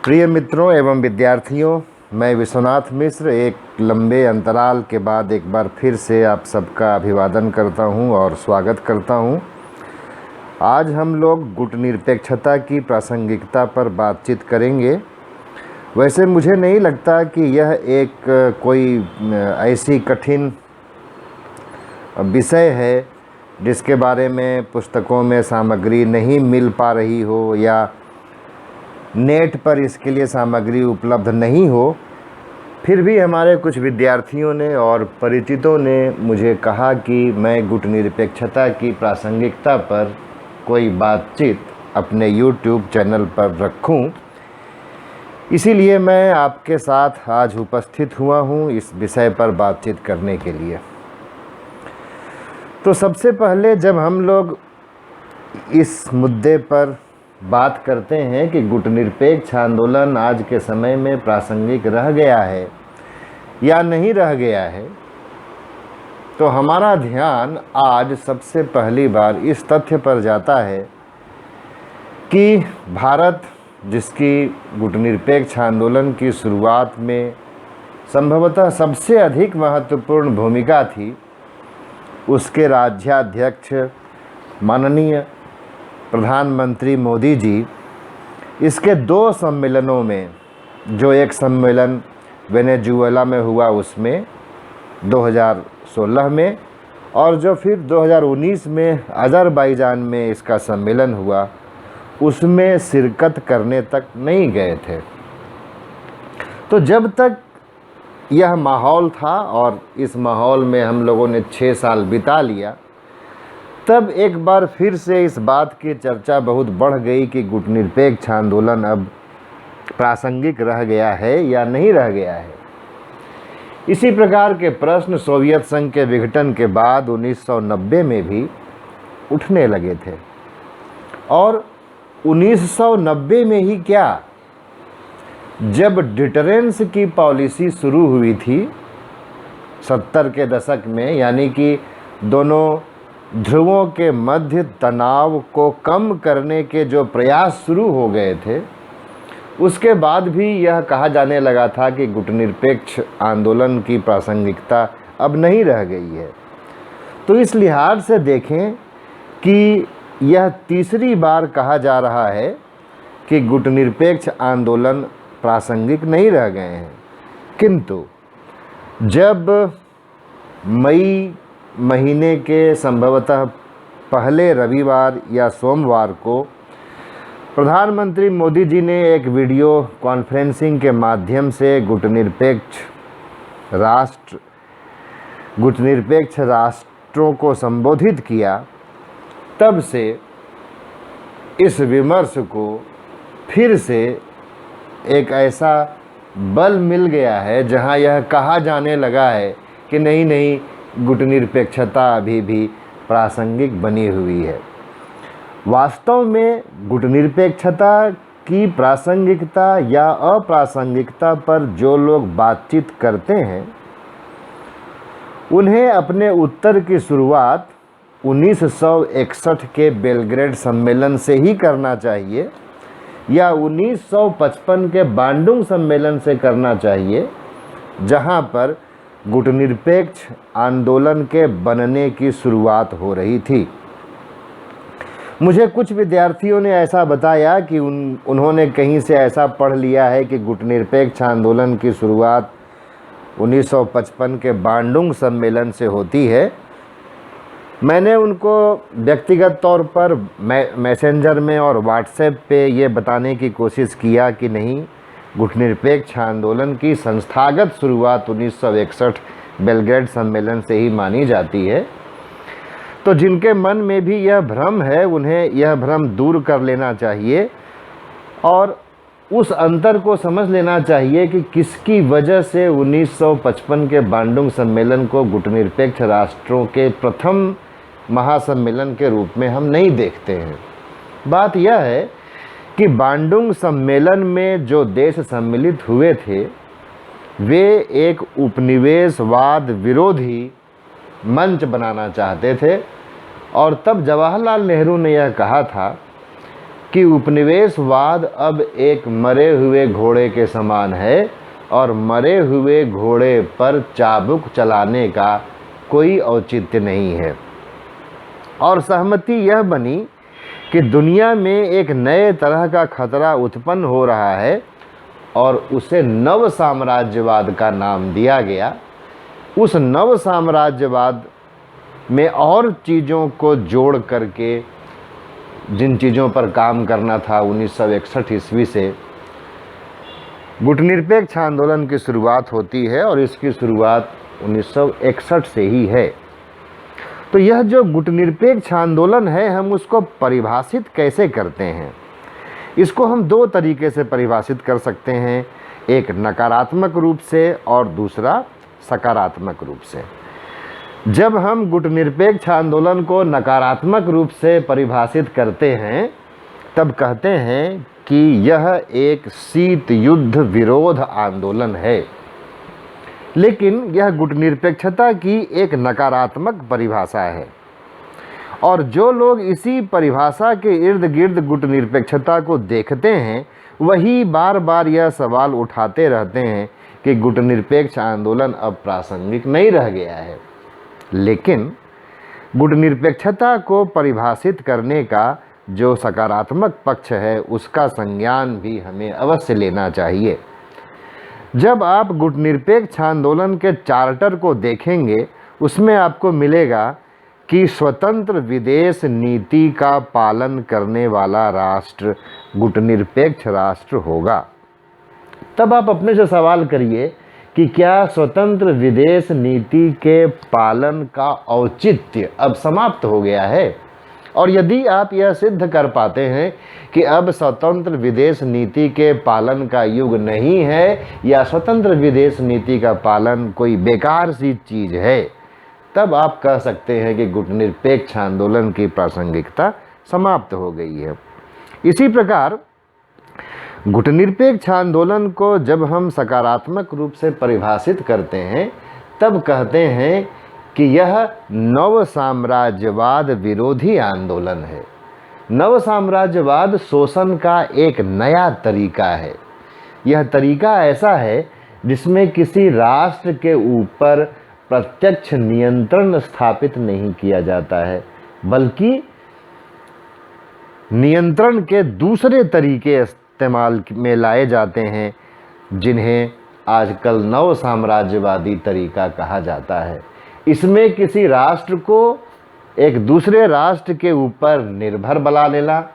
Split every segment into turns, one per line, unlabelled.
प्रिय मित्रों एवं विद्यार्थियों, मैं विश्वनाथ मिश्र एक लंबे अंतराल के बाद एक बार फिर से आप सबका अभिवादन करता हूं और स्वागत करता हूं। आज हम लोग गुटनिरपेक्षता की प्रासंगिकता पर बातचीत करेंगे। वैसे मुझे नहीं लगता कि यह एक कोई ऐसी कठिन विषय है जिसके बारे में पुस्तकों में सामग्री नहीं मिल पा रही हो या नेट पर इसके लिए सामग्री उपलब्ध नहीं हो। फिर भी हमारे कुछ विद्यार्थियों ने और परिचितों ने मुझे कहा कि मैं गुटनिरपेक्षता की प्रासंगिकता पर कोई बातचीत अपने YouTube चैनल पर रखूं। इसीलिए मैं आपके साथ आज उपस्थित हुआ हूं इस विषय पर बातचीत करने के लिए। तो सबसे पहले जब हम लोग इस मुद्दे पर बात करते हैं कि गुटनिरपेक्ष आंदोलन आज के समय में प्रासंगिक रह गया है या नहीं रह गया है, तो हमारा ध्यान आज सबसे पहली बार इस तथ्य पर जाता है कि भारत, जिसकी गुटनिरपेक्ष आंदोलन की शुरुआत में संभवतः सबसे अधिक महत्वपूर्ण भूमिका थी, उसके राज्याध्यक्ष माननीय प्रधानमंत्री मोदी जी इसके दो सम्मेलनों में, जो एक सम्मेलन वेनेजुएला में हुआ उसमें 2016 में और जो फिर 2019 में अज़रबैजान में इसका सम्मेलन हुआ, उसमें शिरकत करने तक नहीं गए थे। तो जब तक यह माहौल था और इस माहौल में हम लोगों ने 6 साल बिता लिया, तब एक बार फिर से इस बात की चर्चा बहुत बढ़ गई कि गुटनिरपेक्ष आंदोलन अब प्रासंगिक रह गया है या नहीं रह गया है। इसी प्रकार के प्रश्न सोवियत संघ के विघटन के बाद 1990 में भी उठने लगे थे। और 1990 में ही क्या, जब डिटरेंस की पॉलिसी शुरू हुई थी 70 के दशक में, यानी कि दोनों ध्रुवों के मध्य तनाव को कम करने के जो प्रयास शुरू हो गए थे, उसके बाद भी यह कहा जाने लगा था कि गुटनिरपेक्ष आंदोलन की प्रासंगिकता अब नहीं रह गई है। तो इस लिहाज से देखें कि यह तीसरी बार कहा जा रहा है कि गुटनिरपेक्ष आंदोलन प्रासंगिक नहीं रह गए हैं। किंतु जब मई महीने के संभवतः पहले रविवार या सोमवार को प्रधानमंत्री मोदी जी ने एक वीडियो कॉन्फ्रेंसिंग के माध्यम से गुटनिरपेक्ष राष्ट्रों को संबोधित किया, तब से इस विमर्श को फिर से एक ऐसा बल मिल गया है जहां यह कहा जाने लगा है कि नहीं, गुटनिरपेक्षता अभी भी प्रासंगिक बनी हुई है। वास्तव में गुटनिरपेक्षता की प्रासंगिकता या अप्रासंगिकता पर जो लोग बातचीत करते हैं, उन्हें अपने उत्तर की शुरुआत 1961 के बेलग्रेड सम्मेलन से ही करना चाहिए या 1955 के बांडुंग सम्मेलन से करना चाहिए, जहां पर गुटनिरपेक्ष आंदोलन के बनने की शुरुआत हो रही थी। मुझे कुछ विद्यार्थियों ने ऐसा बताया कि उन्होंने कहीं से ऐसा पढ़ लिया है कि गुटनिरपेक्ष आंदोलन की शुरुआत 1955 के बांडुंग सम्मेलन से होती है। मैंने उनको व्यक्तिगत तौर पर मैसेंजर में और व्हाट्सएप पे ये बताने की कोशिश किया कि नहीं, गुटनिरपेक्ष आंदोलन की संस्थागत शुरुआत 1961 बेलग्रेड सम्मेलन से ही मानी जाती है। तो जिनके मन में भी यह भ्रम है, उन्हें यह भ्रम दूर कर लेना चाहिए और उस अंतर को समझ लेना चाहिए कि किसकी वजह से 1955 के बांडुंग सम्मेलन को गुटनिरपेक्ष राष्ट्रों के प्रथम महासम्मेलन के रूप में हम नहीं देखते हैं। बात यह है कि बांडुंग सम्मेलन में जो देश सम्मिलित हुए थे, वे एक उपनिवेशवाद विरोधी मंच बनाना चाहते थे और तब जवाहरलाल नेहरू ने यह कहा था कि उपनिवेशवाद अब एक मरे हुए घोड़े के समान है और मरे हुए घोड़े पर चाबुक चलाने का कोई औचित्य नहीं है। और सहमति यह बनी कि दुनिया में एक नए तरह का खतरा उत्पन्न हो रहा है और उसे नव साम्राज्यवाद का नाम दिया गया। उस नव साम्राज्यवाद में और चीज़ों को जोड़ करके जिन चीज़ों पर काम करना था 1961 ईस्वी से गुटनिरपेक्ष आंदोलन की शुरुआत होती है और इसकी शुरुआत 1961 से ही है। तो यह जो गुटनिरपेक्ष आंदोलन है, हम उसको परिभाषित कैसे करते हैं? इसको हम दो तरीके से परिभाषित कर सकते हैं, एक नकारात्मक रूप से और दूसरा सकारात्मक रूप से। जब हम गुटनिरपेक्ष आंदोलन को नकारात्मक रूप से परिभाषित करते हैं तब कहते हैं कि यह एक शीत युद्ध विरोध आंदोलन है। लेकिन यह गुटनिरपेक्षता की एक नकारात्मक परिभाषा है और जो लोग इसी परिभाषा के इर्द गिर्द गुटनिरपेक्षता को देखते हैं वही बार बार यह सवाल उठाते रहते हैं कि गुटनिरपेक्ष आंदोलन अब प्रासंगिक नहीं रह गया है। लेकिन गुटनिरपेक्षता को परिभाषित करने का जो सकारात्मक पक्ष है उसका संज्ञान भी हमें अवश्य लेना चाहिए। जब आप गुटनिरपेक्ष आंदोलन के चार्टर को देखेंगे उसमें आपको मिलेगा कि स्वतंत्र विदेश नीति का पालन करने वाला राष्ट्र गुटनिरपेक्ष राष्ट्र होगा। तब आप अपने से सवाल करिए कि क्या स्वतंत्र विदेश नीति के पालन का औचित्य अब समाप्त हो गया है? और यदि आप यह सिद्ध कर पाते हैं कि अब स्वतंत्र विदेश नीति के पालन का युग नहीं है या स्वतंत्र विदेश नीति का पालन कोई बेकार सी चीज़ है, तब आप कह सकते हैं कि गुटनिरपेक्ष आंदोलन की प्रासंगिकता समाप्त हो गई है। इसी प्रकार गुटनिरपेक्ष आंदोलन को जब हम सकारात्मक रूप से परिभाषित करते हैं तब कहते हैं कि यह नव साम्राज्यवाद विरोधी आंदोलन है। नव साम्राज्यवाद शोषण का एक नया तरीका है। यह तरीका ऐसा है जिसमें किसी राष्ट्र के ऊपर प्रत्यक्ष नियंत्रण स्थापित नहीं किया जाता है, बल्कि नियंत्रण के दूसरे तरीके इस्तेमाल में लाए जाते हैं जिन्हें आजकल नव साम्राज्यवादी तरीका कहा जाता है। इसमें किसी राष्ट्र को एक दूसरे राष्ट्र के ऊपर निर्भर बना लेना,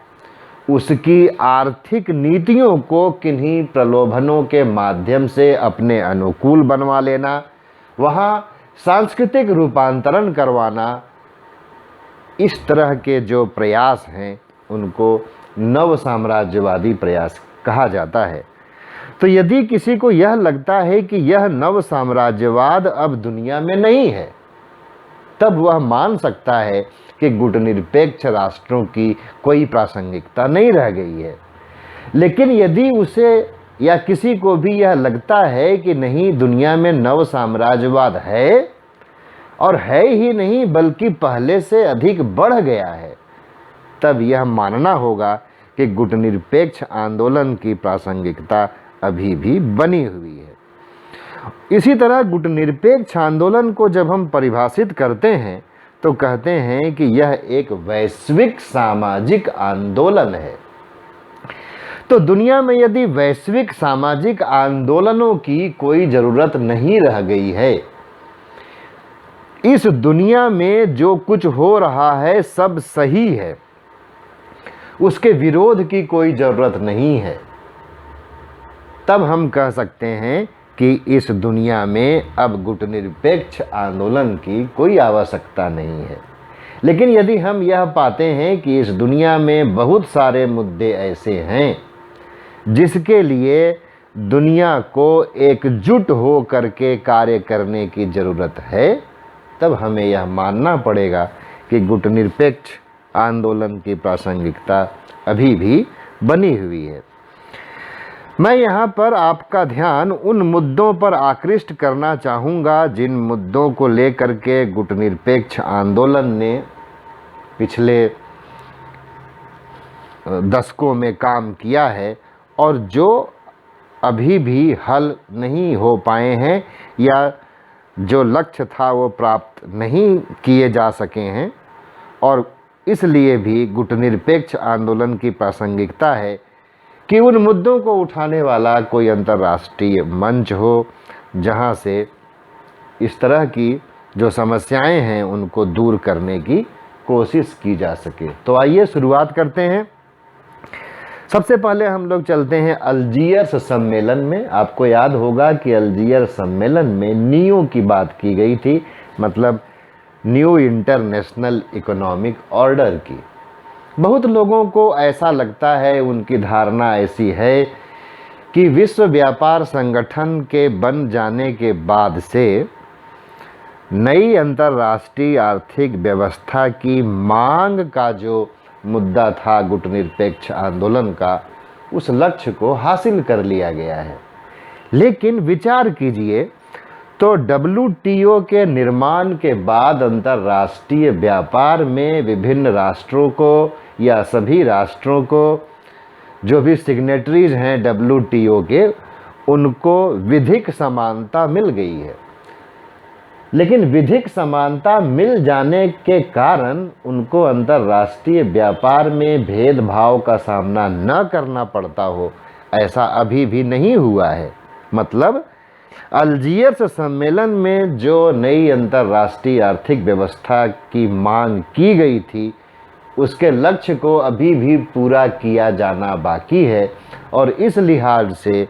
उसकी आर्थिक नीतियों को किन्हीं प्रलोभनों के माध्यम से अपने अनुकूल बनवा लेना, वहाँ सांस्कृतिक रूपांतरण करवाना, इस तरह के जो प्रयास हैं उनको नव साम्राज्यवादी प्रयास कहा जाता है। तो यदि किसी को यह लगता है कि यह नव साम्राज्यवाद अब दुनिया में नहीं है, तब वह मान सकता है कि गुटनिरपेक्ष राष्ट्रों की कोई प्रासंगिकता नहीं रह गई है। लेकिन यदि उसे या किसी को भी यह लगता है कि नहीं, दुनिया में नव साम्राज्यवाद है और है ही नहीं बल्कि पहले से अधिक बढ़ गया है, तब यह मानना होगा कि गुटनिरपेक्ष आंदोलन की प्रासंगिकता अभी भी बनी हुई है। इसी तरह गुटनिरपेक्ष आंदोलन को जब हम परिभाषित करते हैं तो कहते हैं कि यह एक वैश्विक सामाजिक आंदोलन है। तो दुनिया में यदि वैश्विक सामाजिक आंदोलनों की कोई ज़रूरत नहीं रह गई है, इस दुनिया में जो कुछ हो रहा है सब सही है, उसके विरोध की कोई ज़रूरत नहीं है, तब हम कह सकते हैं कि इस दुनिया में अब गुटनिरपेक्ष आंदोलन की कोई आवश्यकता नहीं है। लेकिन यदि हम यह पाते हैं कि इस दुनिया में बहुत सारे मुद्दे ऐसे हैं जिसके लिए दुनिया को एकजुट हो करके कार्य करने की ज़रूरत है, तब हमें यह मानना पड़ेगा कि गुटनिरपेक्ष आंदोलन की प्रासंगिकता अभी भी बनी हुई है। मैं यहाँ पर आपका ध्यान उन मुद्दों पर आकृष्ट करना चाहूँगा जिन मुद्दों को लेकर के गुटनिरपेक्ष आंदोलन ने पिछले दशकों में काम किया है और जो अभी भी हल नहीं हो पाए हैं या जो लक्ष्य था वो प्राप्त नहीं किए जा सके हैं, और इसलिए भी गुटनिरपेक्ष आंदोलन की प्रासंगिकता है कि उन मुद्दों को उठाने वाला कोई अंतर्राष्ट्रीय मंच हो जहां से इस तरह की जो समस्याएं हैं उनको दूर करने की कोशिश की जा सके। तो आइए शुरुआत करते हैं। सबसे पहले हम लोग चलते हैं अल्जीयर्स सम्मेलन में। आपको याद होगा कि अल्जीयर्स सम्मेलन में न्यू की बात की गई थी, मतलब न्यू इंटरनेशनल इकोनॉमिक ऑर्डर की। बहुत लोगों को ऐसा लगता है, उनकी धारणा ऐसी है कि विश्व व्यापार संगठन के बन जाने के बाद से नई अंतर्राष्ट्रीय आर्थिक व्यवस्था की मांग का जो मुद्दा था गुटनिरपेक्ष आंदोलन का, उस लक्ष्य को हासिल कर लिया गया है। लेकिन विचार कीजिए तो WTO के निर्माण के बाद अंतर्राष्ट्रीय व्यापार में विभिन्न राष्ट्रों को या सभी राष्ट्रों को जो भी सिग्नेटरीज हैं WTO के, उनको विधिक समानता मिल गई है। लेकिन विधिक समानता मिल जाने के कारण उनको अंतर्राष्ट्रीय व्यापार में भेदभाव का सामना न करना पड़ता हो, ऐसा अभी भी नहीं हुआ है। मतलब अल्जीयर्स सम्मेलन में जो नई अंतर्राष्ट्रीय आर्थिक व्यवस्था की मांग की गई थी, उसके लक्ष्य को अभी भी पूरा किया जाना बाकी है, और इस लिहाज से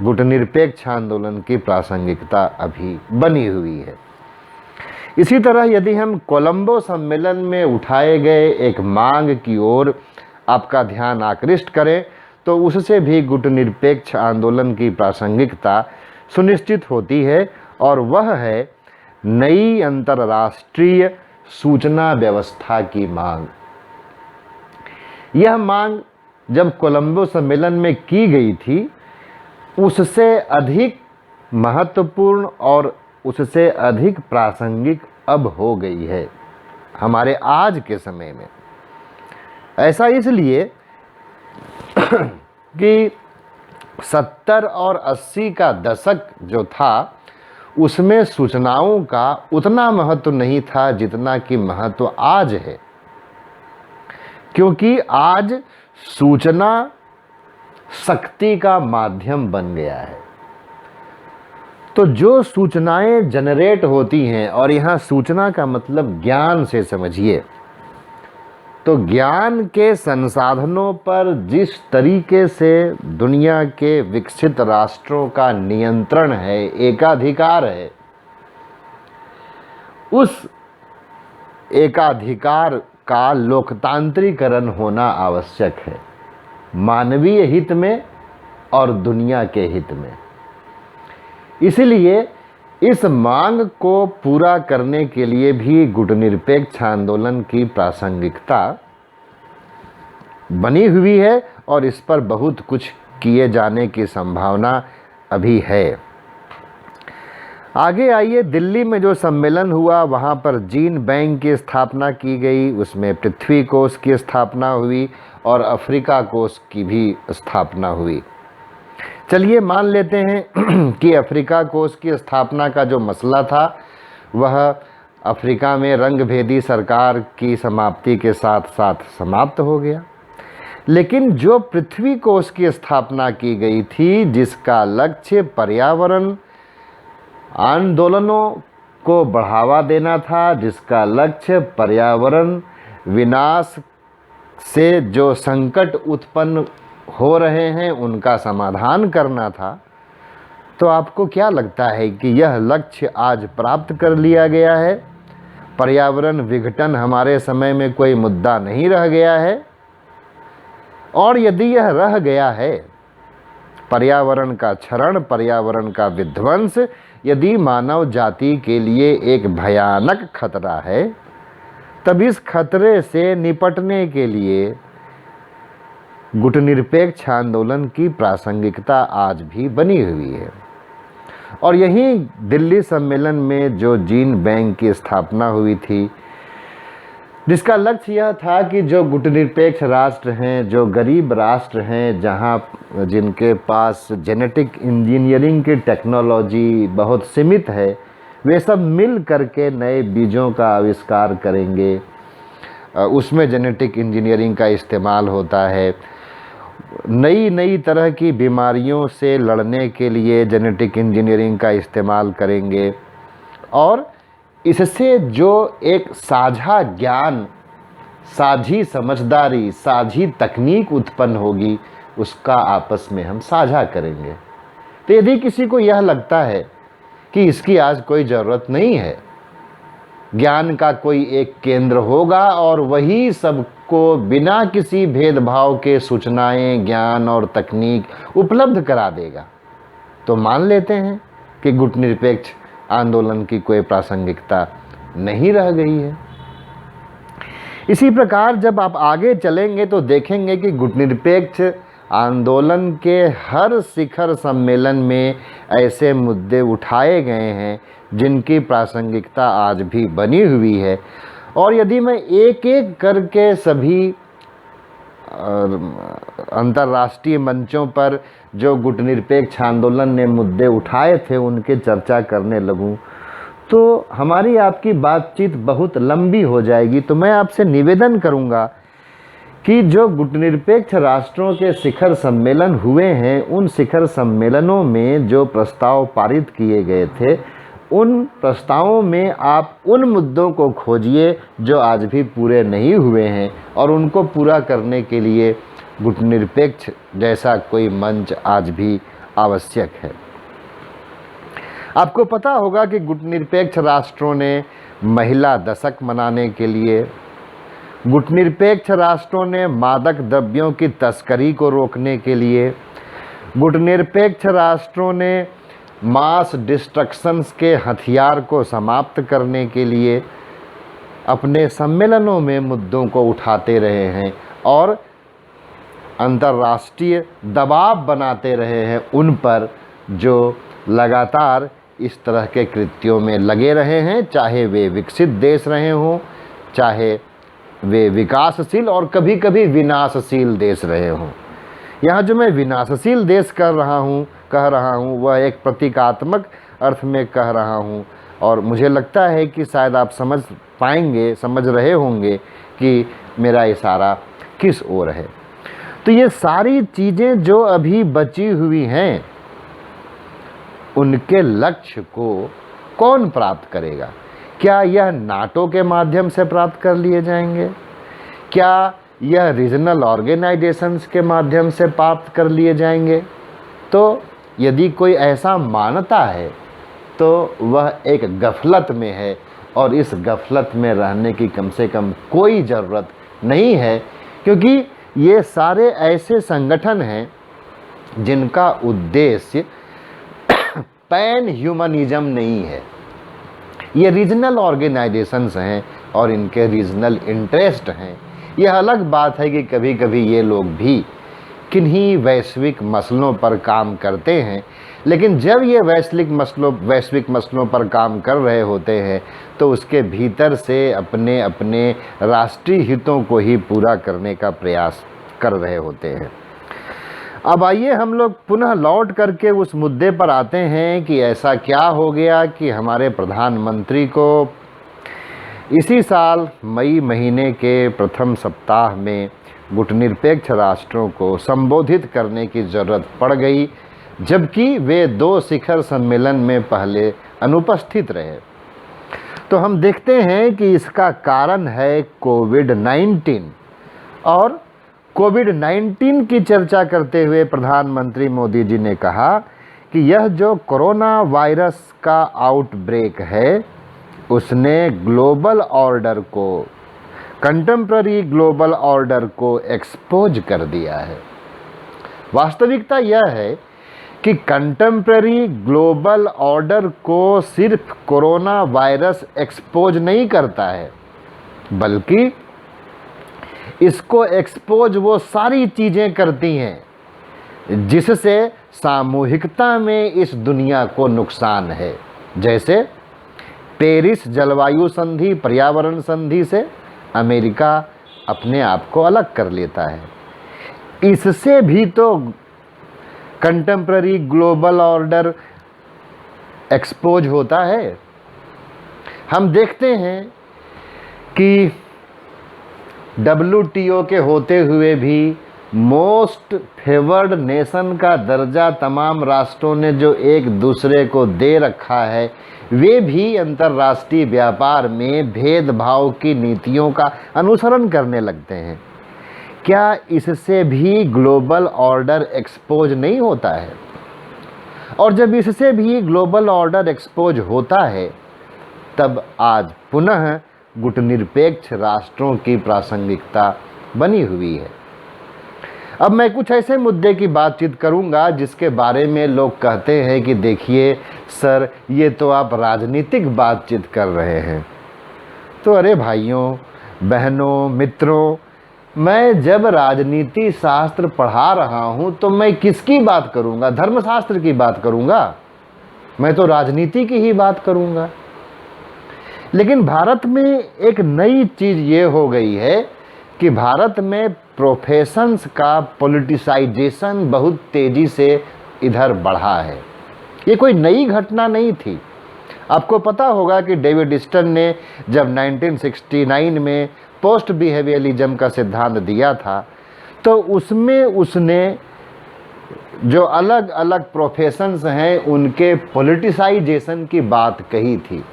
गुटनिरपेक्ष आंदोलन की प्रासंगिकता अभी बनी हुई है। इसी तरह यदि हम कोलंबो सम्मेलन में उठाए गए एक मांग की ओर आपका ध्यान आकृष्ट करें तो उससे भी गुटनिरपेक्ष आंदोलन की प्रासंगिकता सुनिश्चित होती है, और वह है नई अंतर्राष्ट्रीय सूचना व्यवस्था की मांग। यह मांग जब कोलंबो सम्मेलन में की गई थी, उससे अधिक महत्वपूर्ण और उससे अधिक प्रासंगिक अब हो गई है हमारे आज के समय में। ऐसा इसलिए कि 70 और 80 का दशक जो था, उसमें सूचनाओं का उतना महत्व नहीं था जितना कि महत्व आज है, क्योंकि आज सूचना शक्ति का माध्यम बन गया है। तो जो सूचनाएं जनरेट होती हैं, और यहाँ सूचना का मतलब ज्ञान से समझिए, तो ज्ञान के संसाधनों पर जिस तरीके से दुनिया के विकसित राष्ट्रों का नियंत्रण है, एकाधिकार है, उस एकाधिकार का लोकतांत्रिकरण होना आवश्यक है, मानवीय हित में और दुनिया के हित में। इसलिए इस मांग को पूरा करने के लिए भी गुटनिरपेक्ष आंदोलन की प्रासंगिकता बनी हुई है, और इस पर बहुत कुछ किए जाने की संभावना अभी है। आगे आइए, दिल्ली में जो सम्मेलन हुआ वहाँ पर जीन बैंक की स्थापना की गई, उसमें पृथ्वी कोष की स्थापना हुई और अफ्रीका कोष की भी स्थापना हुई। चलिए मान लेते हैं कि अफ्रीका कोष की स्थापना का जो मसला था वह अफ्रीका में रंगभेदी सरकार की समाप्ति के साथ साथ समाप्त हो गया। लेकिन जो पृथ्वी कोष की स्थापना की गई थी, जिसका लक्ष्य पर्यावरण आंदोलनों को बढ़ावा देना था, जिसका लक्ष्य पर्यावरण विनाश से जो संकट उत्पन्न हो रहे हैं उनका समाधान करना था, तो आपको क्या लगता है कि यह लक्ष्य आज प्राप्त कर लिया गया है? पर्यावरण विघटन हमारे समय में कोई मुद्दा नहीं रह गया है? और यदि यह रह गया है, पर्यावरण का क्षरण, पर्यावरण का विध्वंस यदि मानव जाति के लिए एक भयानक खतरा है, तब इस खतरे से निपटने के लिए गुटनिरपेक्ष आंदोलन की प्रासंगिकता आज भी बनी हुई है। और यहीं दिल्ली सम्मेलन में जो जीन बैंक की स्थापना हुई थी, जिसका लक्ष्य यह था कि जो गुटनिरपेक्ष राष्ट्र हैं, जो गरीब राष्ट्र हैं, जहां जिनके पास जेनेटिक इंजीनियरिंग की टेक्नोलॉजी बहुत सीमित है, वे सब मिल करके नए बीजों का आविष्कार करेंगे। उसमें जेनेटिक इंजीनियरिंग का इस्तेमाल होता है। नई नई तरह की बीमारियों से लड़ने के लिए जेनेटिक इंजीनियरिंग का इस्तेमाल करेंगे और इससे जो एक साझा ज्ञान, साझी समझदारी, साझी तकनीक उत्पन्न होगी, उसका आपस में हम साझा करेंगे। तो यदि किसी को यह लगता है कि इसकी आज कोई ज़रूरत नहीं है, ज्ञान का कोई एक केंद्र होगा और वही सबको बिना किसी भेदभाव के सूचनाएं, ज्ञान और तकनीक उपलब्ध करा देगा, तो मान लेते हैं कि गुटनिरपेक्ष आंदोलन की कोई प्रासंगिकता नहीं रह गई है। इसी प्रकार जब आप आगे चलेंगे तो देखेंगे कि गुटनिरपेक्ष आंदोलन के हर शिखर सम्मेलन में ऐसे मुद्दे उठाए गए हैं जिनकी प्रासंगिकता आज भी बनी हुई है। और यदि मैं एक एक करके सभी अंतर्राष्ट्रीय मंचों पर जो गुटनिरपेक्ष आंदोलन ने मुद्दे उठाए थे उनके चर्चा करने लगूं तो हमारी आपकी बातचीत बहुत लंबी हो जाएगी। तो मैं आपसे निवेदन करूंगा कि जो गुटनिरपेक्ष राष्ट्रों के शिखर सम्मेलन हुए हैं, उन शिखर सम्मेलनों में जो प्रस्ताव पारित किए गए थे, उन प्रस्तावों में आप उन मुद्दों को खोजिए जो आज भी पूरे नहीं हुए हैं और उनको पूरा करने के लिए गुटनिरपेक्ष जैसा कोई मंच आज भी आवश्यक है। आपको पता होगा कि गुटनिरपेक्ष राष्ट्रों ने महिला दशक मनाने के लिए, गुटनिरपेक्ष राष्ट्रों ने मादक द्रव्यों की तस्करी को रोकने के लिए, गुटनिरपेक्ष राष्ट्रों ने मास डिस्ट्रक्शंस के हथियार को समाप्त करने के लिए अपने सम्मेलनों में मुद्दों को उठाते रहे हैं और अंतर्राष्ट्रीय दबाव बनाते रहे हैं उन पर जो लगातार इस तरह के कृत्यों में लगे रहे हैं, चाहे वे विकसित देश रहे हों, चाहे वे विकासशील और कभी कभी विनाशशील देश रहे हों। यहाँ जो मैं विनाशशील देश कह रहा हूँ वह एक प्रतीकात्मक अर्थ में कह रहा हूँ और मुझे लगता है कि शायद आप समझ रहे होंगे कि मेरा इशारा किस ओर है। तो ये सारी चीज़ें जो अभी बची हुई हैं उनके लक्ष्य को कौन प्राप्त करेगा? क्या यह नाटो के माध्यम से प्राप्त कर लिए जाएंगे? क्या यह रीजनल ऑर्गेनाइजेशंस के माध्यम से प्राप्त कर लिए जाएंगे? तो यदि कोई ऐसा मानता है तो वह एक गफलत में है और इस गफलत में रहने की कम से कम कोई ज़रूरत नहीं है, क्योंकि ये सारे ऐसे संगठन हैं जिनका उद्देश्य पैन ह्यूमनिज्म नहीं है। ये रीजनल ऑर्गेनाइजेशंस हैं और इनके रीजनल इंटरेस्ट हैं। यह अलग बात है कि कभी कभी ये लोग भी किन्हीं वैश्विक मसलों पर काम करते हैं, लेकिन जब ये वैश्विक मसलों पर काम कर रहे होते हैं तो उसके भीतर से अपने अपने राष्ट्रीय हितों को ही पूरा करने का प्रयास कर रहे होते हैं। अब आइए हम लोग पुनः लौट करके उस मुद्दे पर आते हैं कि ऐसा क्या हो गया कि हमारे प्रधानमंत्री को इसी साल मई महीने के प्रथम सप्ताह में गुटनिरपेक्ष राष्ट्रों को संबोधित करने की ज़रूरत पड़ गई, जबकि वे 2 शिखर सम्मेलन में पहले अनुपस्थित रहे। तो हम देखते हैं कि इसका कारण है कोविड-19 और कोविड-19 की चर्चा करते हुए प्रधानमंत्री मोदी जी ने कहा कि यह जो कोरोना वायरस का आउटब्रेक है उसने ग्लोबल ऑर्डर को, कंटेम्प्ररी ग्लोबल ऑर्डर को एक्सपोज कर दिया है। वास्तविकता यह है कि कंटेम्प्ररी ग्लोबल ऑर्डर को सिर्फ कोरोना वायरस एक्सपोज नहीं करता है, बल्कि इसको एक्सपोज वो सारी चीज़ें करती हैं जिससे सामूहिकता में इस दुनिया को नुकसान है। जैसे पेरिस जलवायु संधि, पर्यावरण संधि से अमेरिका अपने आप को अलग कर लेता है। इससे भी तो कंटेम्प्ररी ग्लोबल ऑर्डर एक्सपोज होता है। हम देखते हैं कि WTO के होते हुए भी मोस्ट फेवर्ड नेशन का दर्जा तमाम राष्ट्रों ने जो एक दूसरे को दे रखा है, वे भी अंतर्राष्ट्रीय व्यापार में भेदभाव की नीतियों का अनुसरण करने लगते हैं। क्या इससे भी ग्लोबल ऑर्डर एक्सपोज नहीं होता है? और जब इससे भी ग्लोबल ऑर्डर एक्सपोज होता है, तब आज पुनः गुटनिरपेक्ष राष्ट्रों की प्रासंगिकता बनी हुई है। अब मैं कुछ ऐसे मुद्दे की बातचीत करूंगा जिसके बारे में लोग कहते हैं कि देखिए सर, ये तो आप राजनीतिक बातचीत कर रहे हैं। तो अरे भाइयों, बहनों, मित्रों, मैं जब राजनीति शास्त्र पढ़ा रहा हूं तो मैं किसकी बात करूंगा? धर्मशास्त्र की बात करूंगा? मैं तो राजनीति की ही बात करूंगा। लेकिन भारत में एक नई चीज़ ये हो गई है कि भारत में प्रोफेशंस का पॉलिटिसाइजेशन बहुत तेज़ी से इधर बढ़ा है। ये कोई नई घटना नहीं थी। आपको पता होगा कि डेविड स्टन ने जब 1969 में पोस्ट बिहेवियरिज्म का सिद्धांत दिया था, तो उसमें उसने जो अलग अलग प्रोफेशंस हैं उनके पॉलिटिसाइजेशन की बात कही थी।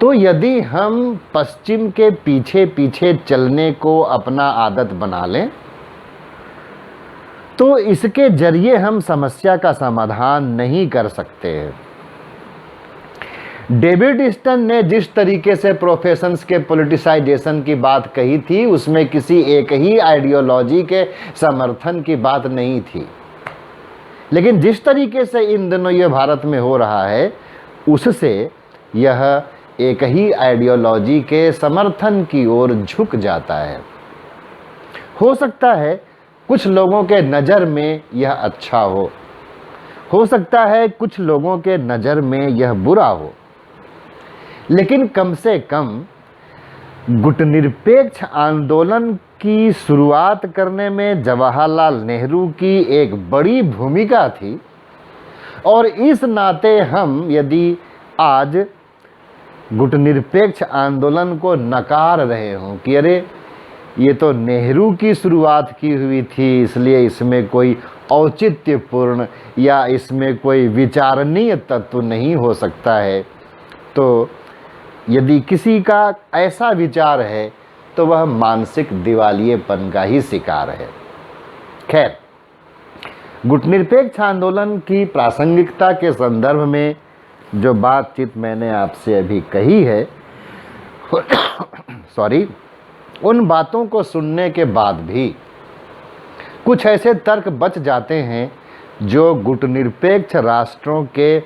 तो यदि हम पश्चिम के पीछे पीछे चलने को अपना आदत बना लें, तो इसके जरिए हम समस्या का समाधान नहीं कर सकते। डेविड स्टन ने जिस तरीके से प्रोफेशंस के पॉलिटिसाइजेशन की बात कही थी, उसमें किसी एक ही आइडियोलॉजी के समर्थन की बात नहीं थी। लेकिन जिस तरीके से इन दिनों ये भारत में हो रहा है, उससे यह एक ही आइडियोलॉजी के समर्थन की ओर झुक जाता है। हो सकता है कुछ लोगों के नज़र में यह अच्छा हो सकता है कुछ लोगों के नज़र में यह बुरा हो, लेकिन कम से कम गुटनिरपेक्ष आंदोलन की शुरुआत करने में जवाहरलाल नेहरू की एक बड़ी भूमिका थी। और इस नाते हम यदि आज गुटनिरपेक्ष आंदोलन को नकार रहे हों कि अरे ये तो नेहरू की शुरुआत की हुई थी, इसलिए इसमें कोई औचित्यपूर्ण या इसमें कोई विचारणीय तत्व नहीं हो सकता है, तो यदि किसी का ऐसा विचार है तो वह मानसिक दिवालियेपन का ही शिकार है। खैर, गुटनिरपेक्ष आंदोलन की प्रासंगिकता के संदर्भ में जो बातचीत मैंने आपसे अभी कही है उन बातों को सुनने के बाद भी कुछ ऐसे तर्क बच जाते हैं जो गुटनिरपेक्ष राष्ट्रों के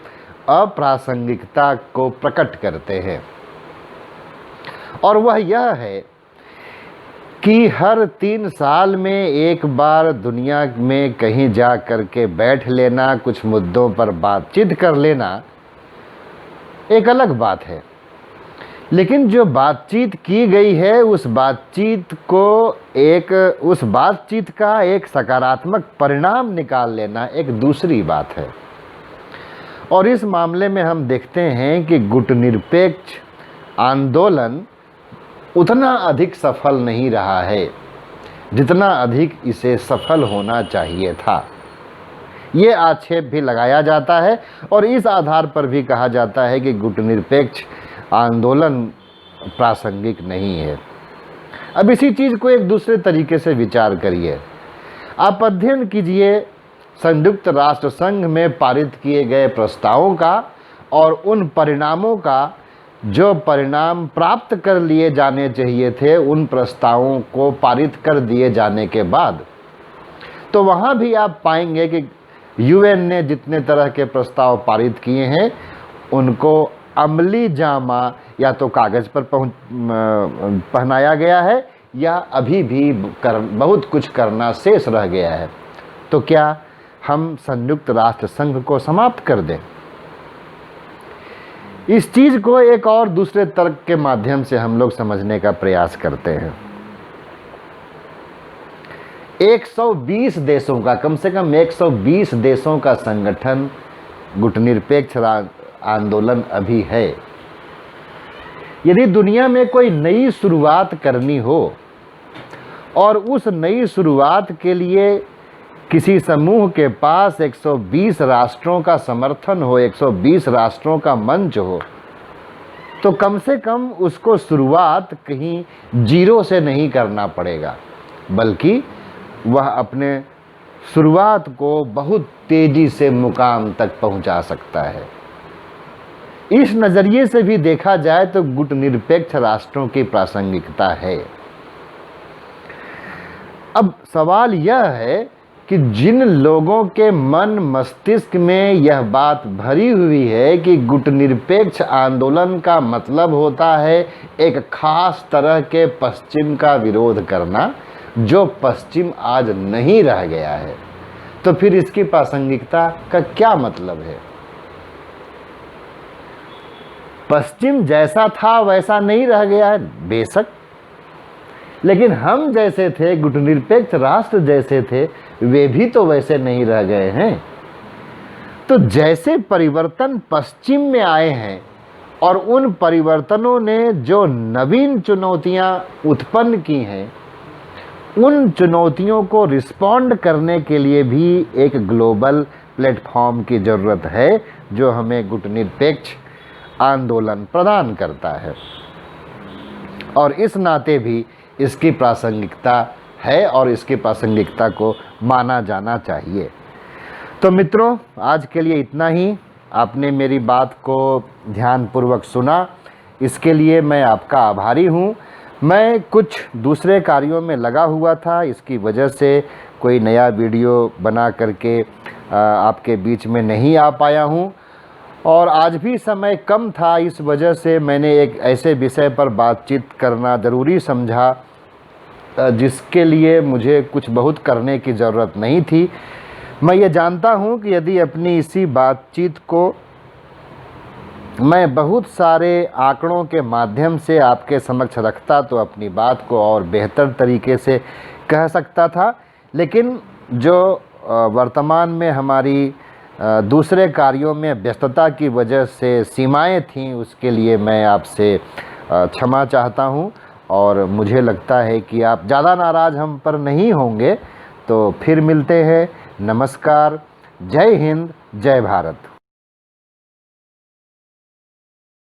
अप्रासंगिकता को प्रकट करते हैं। और वह यह है कि हर 3 साल में एक बार दुनिया में कहीं जा कर के बैठ लेना, कुछ मुद्दों पर बातचीत कर लेना एक अलग बात है, लेकिन जो बातचीत की गई है उस बातचीत का एक सकारात्मक परिणाम निकाल लेना एक दूसरी बात है। और इस मामले में हम देखते हैं कि गुटनिरपेक्ष आंदोलन उतना अधिक सफल नहीं रहा है जितना अधिक इसे सफल होना चाहिए था। ये आक्षेप भी लगाया जाता है और इस आधार पर भी कहा जाता है कि गुटनिरपेक्ष आंदोलन प्रासंगिक नहीं है। अब इसी चीज़ को एक दूसरे तरीके से विचार करिए। आप अध्ययन कीजिए संयुक्त राष्ट्र संघ में पारित किए गए प्रस्तावों का और उन परिणामों का जो परिणाम प्राप्त कर लिए जाने चाहिए थे उन प्रस्तावों को पारित कर दिए जाने के बाद, तो वहाँ भी आप पाएंगे कि UN ने जितने तरह के प्रस्ताव पारित किए हैं उनको अमली जामा या तो कागज़ पर पहनाया गया है या अभी भी बहुत कुछ करना शेष रह गया है। तो क्या हम संयुक्त राष्ट्र संघ को समाप्त कर दें? इस चीज़ को एक और दूसरे तर्क के माध्यम से हम लोग समझने का प्रयास करते हैं। 120 देशों का, कम से कम 120 देशों का संगठन गुटनिरपेक्ष आंदोलन अभी है। यदि दुनिया में कोई नई शुरुआत करनी हो और उस नई शुरुआत के लिए किसी समूह के पास 120 राष्ट्रों का समर्थन हो, 120 राष्ट्रों का मंच हो, तो कम से कम उसको शुरुआत कहीं जीरो से नहीं करना पड़ेगा, बल्कि वह अपने शुरुआत को बहुत तेज़ी से मुकाम तक पहुंचा सकता है। इस नज़रिए से भी देखा जाए तो गुटनिरपेक्ष राष्ट्रों की प्रासंगिकता है। अब सवाल यह है कि जिन लोगों के मन मस्तिष्क में यह बात भरी हुई है कि गुटनिरपेक्ष आंदोलन का मतलब होता है एक खास तरह के पश्चिम का विरोध करना, जो पश्चिम आज नहीं रह गया है, तो फिर इसकी प्रासंगिकता का क्या मतलब है? पश्चिम जैसा था वैसा नहीं रह गया है, बेशक, लेकिन हम जैसे थे, गुटनिरपेक्ष राष्ट्र जैसे थे, वे भी तो वैसे नहीं रह गए हैं। तो जैसे परिवर्तन पश्चिम में आए हैं और उन परिवर्तनों ने जो नवीन चुनौतियां उत्पन्न की हैं, उन चुनौतियों को रिस्पॉन्ड करने के लिए भी एक ग्लोबल प्लेटफॉर्म की ज़रूरत है, जो हमें गुटनिरपेक्ष आंदोलन प्रदान करता है। और इस नाते भी इसकी प्रासंगिकता है और इसकी प्रासंगिकता को माना जाना चाहिए। तो मित्रों, आज के लिए इतना ही। आपने मेरी बात को ध्यानपूर्वक सुना, इसके लिए मैं आपका आभारी हूँ। मैं कुछ दूसरे कार्यों में लगा हुआ था, इसकी वजह से कोई नया वीडियो बना करके आपके बीच में नहीं आ पाया हूँ, और आज भी समय कम था, इस वजह से मैंने एक ऐसे विषय पर बातचीत करना ज़रूरी समझा जिसके लिए मुझे कुछ बहुत करने की ज़रूरत नहीं थी। मैं ये जानता हूँ कि यदि अपनी इसी बातचीत को मैं बहुत सारे आंकड़ों के माध्यम से आपके समक्ष रखता तो अपनी बात को और बेहतर तरीके से कह सकता था, लेकिन जो वर्तमान में हमारी दूसरे कार्यों में व्यस्तता की वजह से सीमाएं थीं, उसके लिए मैं आपसे क्षमा चाहता हूं, और मुझे लगता है कि आप ज़्यादा नाराज़ हम पर नहीं होंगे। तो फिर मिलते हैं। नमस्कार, जय हिंद, जय भारत।